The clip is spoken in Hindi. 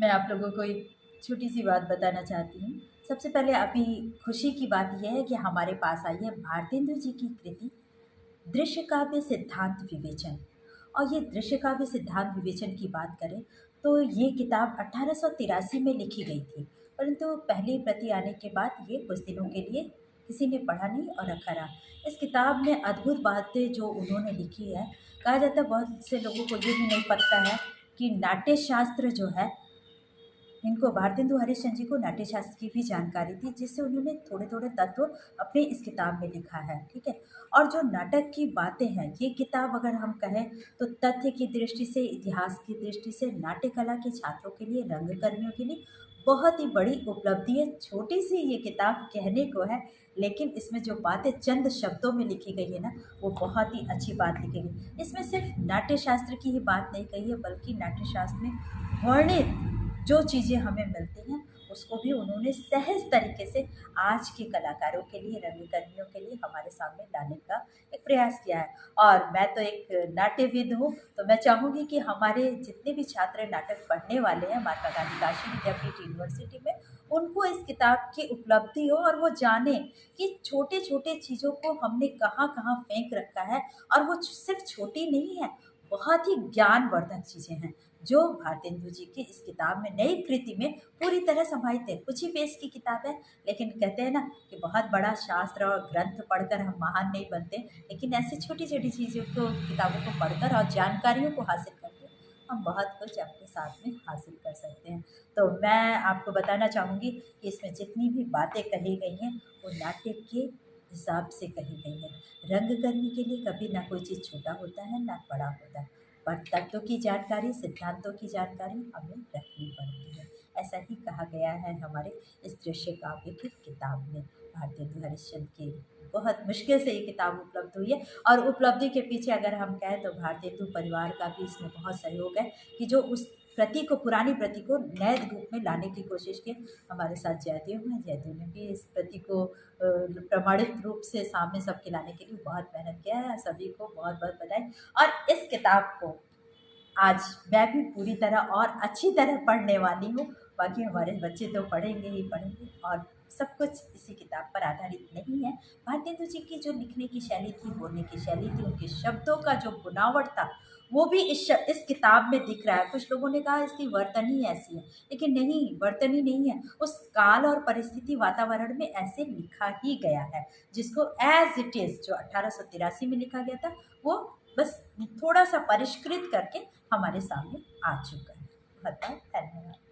मैं आप लोगों को एक छोटी सी बात बताना चाहती हूँ। सबसे पहले अभी खुशी की बात यह है कि हमारे पास आई है भारतेंदु जी की कृति दृश्य काव्य सिद्धांत विवेचन। और ये दृश्य काव्य सिद्धांत विवेचन की बात करें तो ये किताब 1883 में लिखी गई थी, परंतु पहली प्रति आने के बाद ये कुछ दिनों के लिए किसी ने पढ़ा नहीं और रखा रहा। इस किताब में अद्भुत बातें जो उन्होंने लिखी है, कहा जाता है बहुत से लोगों को ये भी नहीं पता है कि नाट्य शास्त्र जो है, इनको भारतेंदु हरिश्चंद्र जी को नाट्य शास्त्र की भी जानकारी थी, जिससे उन्होंने थोड़े थोड़े तत्व अपने इस किताब में लिखा है। ठीक है। और जो नाटक की बातें हैं, ये किताब अगर हम कहें तो तथ्य की दृष्टि से, इतिहास की दृष्टि से, नाट्य कला के छात्रों के लिए, रंगकर्मियों के लिए बहुत ही बड़ी उपलब्धि है। छोटी सी ये किताब कहने को है, लेकिन इसमें जो बातें चंद शब्दों में लिखी गई है ना, वो बहुत ही अच्छी बात लिखी गई। इसमें सिर्फ नाट्य शास्त्र की ही बात नहीं कही है, बल्कि नाट्य शास्त्र में वर्णित जो चीज़ें हमें मिलती हैं उसको भी उन्होंने सहज तरीके से आज के कलाकारों के लिए, रंगकर्मियों के लिए हमारे सामने लाने का एक प्रयास किया है। और मैं तो एक नाट्यविद हूँ, तो मैं चाहूँगी कि हमारे जितने भी छात्र नाटक पढ़ने वाले हैं महात्मा गांधी काशी विद्यापीठ यूनिवर्सिटी में, उनको इस किताब की उपलब्धि हो और वो जाने कि छोटे छोटे चीज़ों को हमने कहाँ कहाँ फेंक रखा है। और वो सिर्फ छोटी नहीं है, बहुत ही ज्ञानवर्धक चीज़ें हैं जो भारतेंदु जी की इस किताब में, नई कृति में पूरी तरह समाहित है। कुछ ही पेज की किताब है, लेकिन कहते हैं ना कि बहुत बड़ा शास्त्र और ग्रंथ पढ़कर हम महान नहीं बनते, लेकिन ऐसी छोटी छोटी चीज़ों को, किताबों को पढ़कर और जानकारियों को हासिल करके हम बहुत कुछ अपने साथ में हासिल कर सकते हैं। तो मैं आपको बताना चाहूँगी कि इसमें जितनी भी बातें कही गई हैं वो नाट्य के हिसाब से कही गई है। रंगकर्मी के लिए कभी ना कोई चीज़ छोटा होता है ना बड़ा होता है, पर तत्वों की जानकारी, सिद्धांतों की जानकारी हमें रखनी पड़ती है। ऐसा ही कहा गया है हमारे इस दृश्य काव्य की किताब में। भारतेंदु हरिश्चंद्र की बहुत मुश्किल से ये किताब उपलब्ध हुई है, और उपलब्धि के पीछे अगर हम कहें तो भारतेंदु परिवार का भी इसमें बहुत सहयोग है कि जो उस प्रति को, पुरानी प्रति को नए रूप में लाने की कोशिश की। हमारे साथ जयदेव हैं, जयदेव ने भी इस प्रति को प्रमाणित रूप से सामने सबके लाने के लिए बहुत मेहनत किया है। सभी को बहुत बहुत बधाई। और इस किताब को आज मैं भी पूरी तरह और अच्छी तरह पढ़ने वाली हूँ। बाकी हमारे बच्चे तो पढ़ेंगे ही पढ़ेंगे, और सब कुछ इसी किताब पर आधारित नहीं है। भारतेंदु जी की जो लिखने की शैली थी, बोलने की शैली थी, उनके शब्दों का जो बुनावट था, वो भी इस किताब में दिख रहा है। कुछ लोगों ने कहा इसकी वर्तनी ऐसी है, लेकिन नहीं, वर्तनी नहीं है। उस काल और परिस्थिति, वातावरण में ऐसे लिखा ही गया है, जिसको एज इट इज़, जो 1883 में लिखा गया था, वो बस थोड़ा सा परिष्कृत करके हमारे सामने आ चुका है। बहुत बहुत धन्यवाद।